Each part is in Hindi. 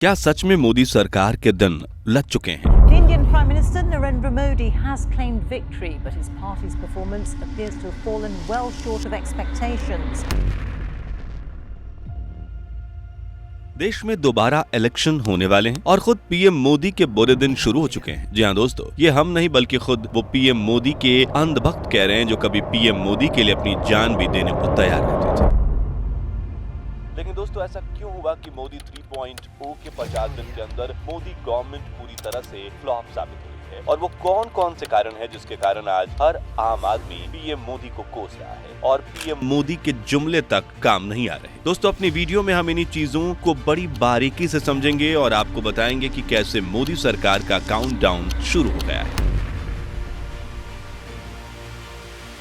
क्या सच में मोदी सरकार के दिन लग चुके हैं? Indian Prime Minister Narendra Modi has claimed victory, but his party's performance appears to have fallen well short of expectations. देश में दोबारा इलेक्शन होने वाले हैं और खुद पीएम मोदी के बुरे दिन शुरू हो चुके हैं। जी हाँ दोस्तों, ये हम नहीं बल्कि खुद वो पीएम मोदी के अंधभक्त कह रहे हैं जो कभी पीएम मोदी के लिए अपनी जान भी देने को तैयार रहते थे। लेकिन दोस्तों, ऐसा क्यों हुआ कि मोदी 3.0 के 50 दिन के अंदर मोदी गवर्नमेंट पूरी तरह से फ्लॉप साबित हुई है? और वो कौन कौन से कारण है जिसके कारण आज हर आम आदमी पीएम मोदी को कोस रहा है और पीएम मोदी के जुमले तक काम नहीं आ रहे? दोस्तों, अपनी वीडियो में हम इन्हीं चीजों को बड़ी बारीकी से समझेंगे और आपको बताएंगे कि कैसे मोदी सरकार का काउंटडाउन शुरू हो गया है।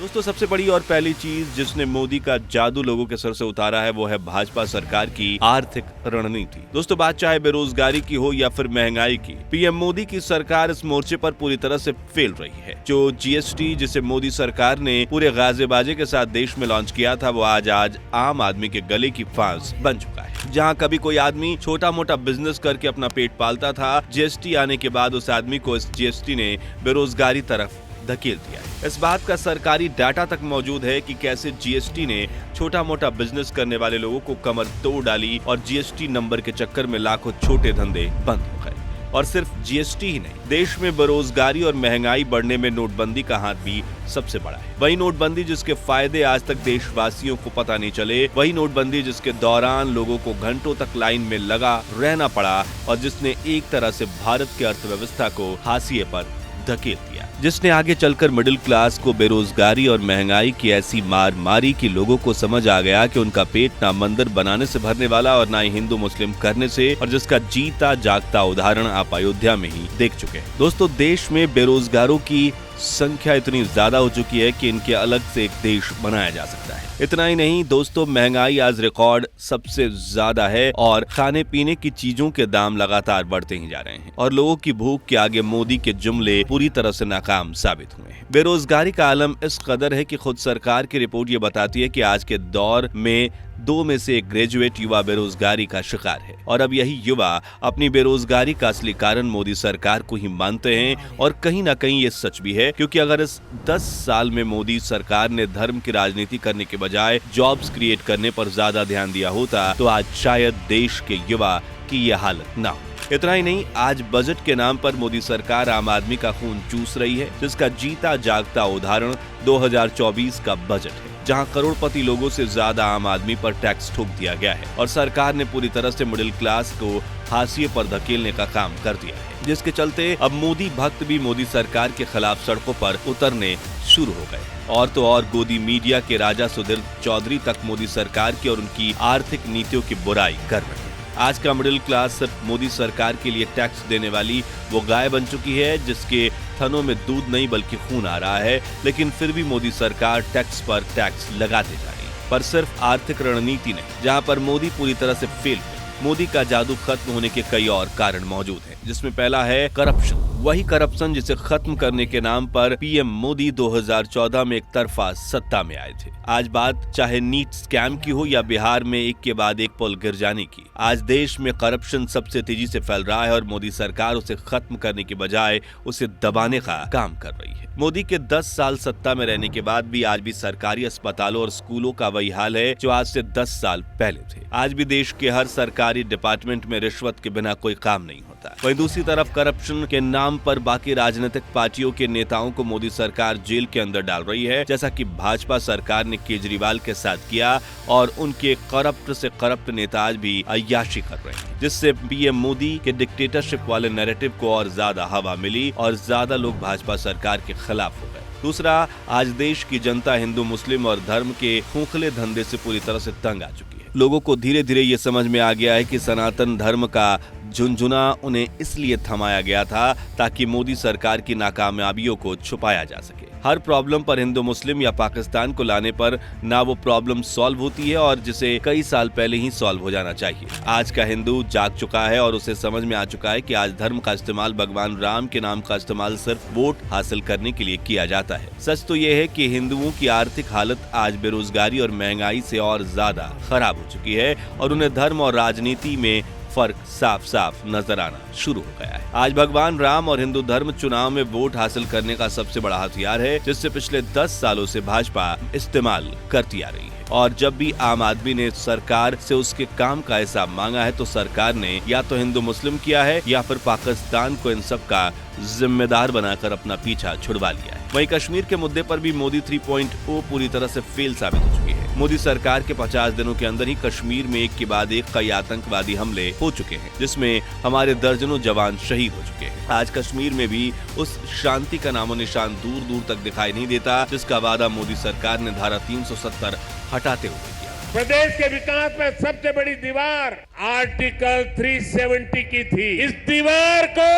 दोस्तों, सबसे बड़ी और पहली चीज जिसने मोदी का जादू लोगों के सर से उतारा है वो है भाजपा सरकार की आर्थिक रणनीति। दोस्तों, बात चाहे बेरोजगारी की हो या फिर महंगाई की, पीएम मोदी की सरकार इस मोर्चे पर पूरी तरह से फेल रही है। जो जीएसटी जिसे मोदी सरकार ने पूरे गाजेबाजे के साथ देश में लॉन्च किया था वो आज आम आदमी के गले की फांस बन चुका है। जहाँ कभी कोई आदमी छोटा मोटा बिजनेस करके अपना पेट पालता था, जीएसटी आने के बाद उस आदमी को इस जीएसटी ने बेरोजगारी तरफ धकेल दिया है। इस बात का सरकारी डाटा तक मौजूद है कि कैसे जीएसटी ने छोटा मोटा बिजनेस करने वाले लोगों को कमर तोड़ डाली और जीएसटी नंबर के चक्कर में लाखों छोटे धंधे बंद हो गए। और सिर्फ जीएसटी ही नहीं, देश में बेरोजगारी और महंगाई बढ़ने में नोटबंदी का हाथ भी सबसे बड़ा है। वही नोटबंदी जिसके फायदे आज तक देशवासियों को पता नहीं चले, वही नोटबंदी जिसके दौरान लोगों को घंटों तक लाइन में लगा रहना पड़ा और जिसने एक तरह से भारत की अर्थव्यवस्था को हाशिए पर धकेल दिया, जिसने आगे चलकर मिडिल क्लास को बेरोजगारी और महंगाई की ऐसी मार मारी कि लोगों को समझ आ गया कि उनका पेट ना मंदिर बनाने से भरने वाला और ना ही हिंदू मुस्लिम करने से, और जिसका जीता जागता उदाहरण आप अयोध्या में ही देख चुके हैं। दोस्तों, देश में बेरोजगारों की संख्या इतनी ज्यादा हो चुकी है कि इनके अलग से एक देश बनाया जा सकता है। इतना ही नहीं दोस्तों, महंगाई आज रिकॉर्ड सबसे ज्यादा है और खाने पीने की चीजों के दाम लगातार बढ़ते ही जा रहे हैं और लोगों की भूख के आगे मोदी के जुमले पूरी तरह से नाकाम साबित हुए हैं। बेरोजगारी का आलम इस कदर है कि खुद सरकार की रिपोर्ट ये बताती है कि आज के दौर में 2 में से 1 ग्रेजुएट युवा बेरोजगारी का शिकार है और अब यही युवा अपनी बेरोजगारी का असली कारण मोदी सरकार को ही मानते हैं। और कहीं ना कहीं ये सच भी है, क्योंकि अगर इस 10 साल में मोदी सरकार ने धर्म की राजनीति करने के बजाय जॉब्स क्रिएट करने पर ज्यादा ध्यान दिया होता तो आज शायद देश के युवा की ये हालत ना हो। इतना ही नहीं, आज बजट के नाम पर मोदी सरकार आम आदमी का खून चूस रही है, जिसका जीता जागता उदाहरण 2024 का बजट है, जहां करोड़पति लोगों से ज्यादा आम आदमी पर टैक्स ठोक दिया गया है और सरकार ने पूरी तरह से मिडिल क्लास को हाशिए पर धकेलने का काम कर दिया है, जिसके चलते अब मोदी भक्त भी मोदी सरकार के खिलाफ सड़कों पर उतरने शुरू हो गए। और तो और गोदी मीडिया के राजा सुधीर चौधरी तक मोदी सरकार की और उनकी आर्थिक नीतियों की बुराई कर रहे हैं। आज का मिडिल क्लास सिर्फ मोदी सरकार के लिए टैक्स देने वाली वो गाय बन चुकी है जिसके थनों में दूध नहीं बल्कि खून आ रहा है, लेकिन फिर भी मोदी सरकार टैक्स पर टैक्स लगाते जा रही है। पर सिर्फ आर्थिक रणनीति नहीं, जहां पर मोदी पूरी तरह से फेल हुए। मोदी का जादू खत्म होने के कई और कारण मौजूद हैं, जिसमें पहला है करप्शन। वही करप्शन जिसे खत्म करने के नाम पर पीएम मोदी 2014 में एक तरफा सत्ता में आए थे। आज बात चाहे नीट स्कैम की हो या बिहार में एक के बाद एक पुल गिर जाने की, आज देश में करप्शन सबसे तेजी से फैल रहा है और मोदी सरकार उसे खत्म करने के बजाय उसे दबाने का काम कर रही है। मोदी के 10 साल सत्ता में रहने के बाद भी आज भी सरकारी अस्पतालों और स्कूलों का वही हाल है जो आज से 10 साल पहले थे। आज भी देश के हर सरकारी डिपार्टमेंट में रिश्वत के बिना कोई काम नहीं होता। वहीं दूसरी तरफ करप्शन के नाम पर बाकी राजनीतिक पार्टियों के नेताओं को मोदी सरकार जेल के अंदर डाल रही है, जैसा कि भाजपा सरकार ने केजरीवाल के साथ किया और उनके करप्ट से करप्ट नेता आज भी अय्याशी कर रहे हैं, जिससे पीएम मोदी के डिक्टेटरशिप वाले नैरेटिव को और ज्यादा हवा मिली और ज्यादा लोग भाजपा सरकार के खिलाफ हो गए। दूसरा, आज देश की जनता हिंदू मुस्लिम और धर्म के खोखले धंधे से पूरी तरह से तंग आ चुकी है। लोगों को धीरे धीरे ये समझ में आ गया है कि सनातन धर्म का झुनझुना उन्हें इसलिए थमाया गया था ताकि मोदी सरकार की नाकामयाबियों को छुपाया जा सके। हर प्रॉब्लम पर हिंदू मुस्लिम या पाकिस्तान को लाने पर ना वो प्रॉब्लम सॉल्व होती है और जिसे कई साल पहले ही सॉल्व हो जाना चाहिए। आज का हिंदू जाग चुका है और उसे समझ में आ चुका है कि आज धर्म का इस्तेमाल भगवान राम के नाम का इस्तेमाल सिर्फ वोट हासिल करने के लिए किया जाता है। सच तो ये है कि हिंदुओं की आर्थिक हालत आज बेरोजगारी और महंगाई से और ज्यादा खराब हो चुकी है और उन्हें धर्म और राजनीति में फर्क साफ साफ नजर आना शुरू हो गया है। आज भगवान राम और हिंदू धर्म चुनाव में वोट हासिल करने का सबसे बड़ा हथियार है, जिससे पिछले 10 सालों से भाजपा इस्तेमाल करती आ रही है। और जब भी आम आदमी ने सरकार से उसके काम का हिसाब मांगा है तो सरकार ने या तो हिंदू मुस्लिम किया है या फिर पाकिस्तान को इन सब का जिम्मेदार बनाकर अपना पीछा छुड़वा लिया है। वहीं कश्मीर के मुद्दे पर भी मोदी 3.0 पूरी तरह से फेल साबित हो चुकी है। मोदी सरकार के 50 दिनों के अंदर ही कश्मीर में एक के बाद एक कई आतंकवादी हमले हो चुके हैं, जिसमें हमारे दर्जनों जवान शहीद हो चुके हैं। आज कश्मीर में भी उस शांति का नामो निशान दूर दूर तक दिखाई नहीं देता, जिसका वादा मोदी सरकार ने धारा 370 हटाते हुए किया। प्रदेश के विकास में सबसे बड़ी दीवार आर्टिकल 370 की थी। इस दीवार को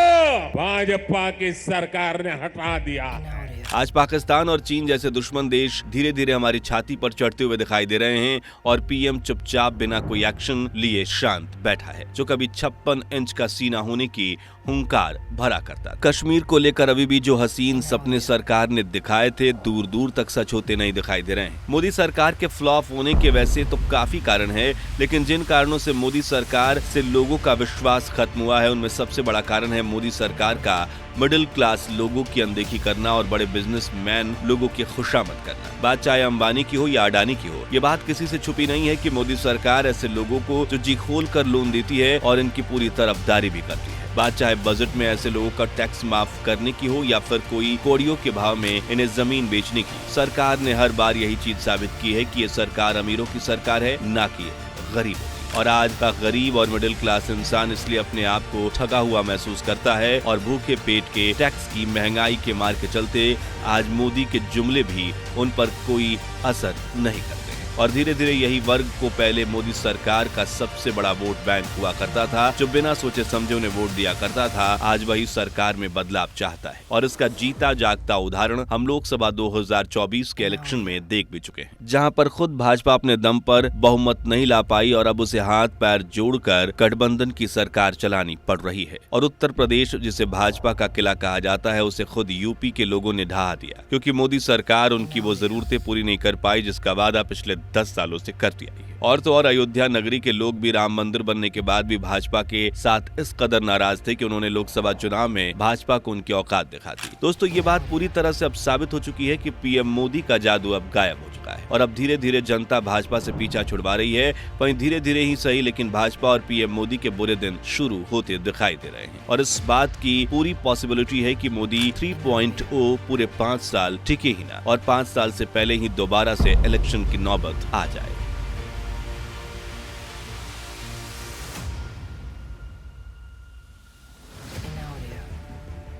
भाजपा की सरकार ने हटा दिया। आज पाकिस्तान और चीन जैसे दुश्मन देश धीरे धीरे हमारी छाती पर चढ़ते हुए दिखाई दे रहे हैं और पीएम चुपचाप बिना कोई एक्शन लिए शांत बैठा है, जो कभी 56 इंच का सीना होने की हुंकार भरा करता। कश्मीर को लेकर अभी भी जो हसीन सपने सरकार ने दिखाए थे, दूर दूर तक सच होते नहीं दिखाई दे रहे हैं। मोदी सरकार के फ्लॉप होने के वैसे तो काफी कारण है, लेकिन जिन कारणों से मोदी सरकार से लोगों का विश्वास खत्म हुआ है, उनमें सबसे बड़ा कारण है मोदी सरकार का मिडिल क्लास लोगों की अनदेखी करना और बड़े बिजनेसमैन लोगों की खुशामद करना। बात चाहे अंबानी की हो या अडानी की हो, ये बात किसी से छुपी नहीं है कि मोदी सरकार ऐसे लोगों को जो जी खोल कर लोन देती है और इनकी पूरी तरफदारी भी करती है। बात चाहे बजट में ऐसे लोगों का टैक्स माफ करने की हो या फिर कोई कौड़ियों के भाव में इन्हें जमीन बेचने की, सरकार ने हर बार यही चीज साबित की है कि ये सरकार अमीरों की सरकार है, ना कि गरीबों की। और आज का गरीब और मिडिल क्लास इंसान इसलिए अपने आप को ठगा हुआ महसूस करता है और भूखे पेट के टैक्स की महंगाई के मार के चलते आज मोदी के जुमले भी उन पर कोई असर नहीं करते। और धीरे धीरे यही वर्ग को पहले मोदी सरकार का सबसे बड़ा वोट बैंक हुआ करता था, जो बिना सोचे समझे उन्हें वोट दिया करता था, आज वही सरकार में बदलाव चाहता है। और इसका जीता जागता उदाहरण हम लोकसभा 2024 के इलेक्शन में देख भी चुके हैं, जहां पर खुद भाजपा अपने दम पर बहुमत नहीं ला पाई और अब उसे हाथ पैर जोड़कर गठबंधन की सरकार चलानी पड़ रही है। और उत्तर प्रदेश, जिसे भाजपा का किला कहा जाता है, उसे खुद यूपी के लोगों ने ढहा दिया, क्योंकि मोदी सरकार उनकी वो जरूरतें पूरी नहीं कर पाई जिसका वादा पिछले 10 सालों से करती आई है। और तो और अयोध्या नगरी के लोग भी राम मंदिर बनने के बाद भी भाजपा के साथ इस कदर नाराज थे कि उन्होंने लोकसभा चुनाव में भाजपा को उनकी औकात दिखा दी। दोस्तों, ये बात पूरी तरह से अब साबित हो चुकी है कि पीएम मोदी का जादू अब गायब हो चुका है और अब धीरे धीरे जनता भाजपा से पीछा छुड़वा रही है। वहीं धीरे धीरे ही सही, लेकिन भाजपा और पीएम मोदी के बुरे दिन शुरू होते दिखाई दे रहे हैं और इस बात की पूरी पॉसिबिलिटी है कि मोदी 3.0 पूरे 5 साल टिके ही ना और 5 साल से पहले ही दोबारा से इलेक्शन की नौबत आ जाए।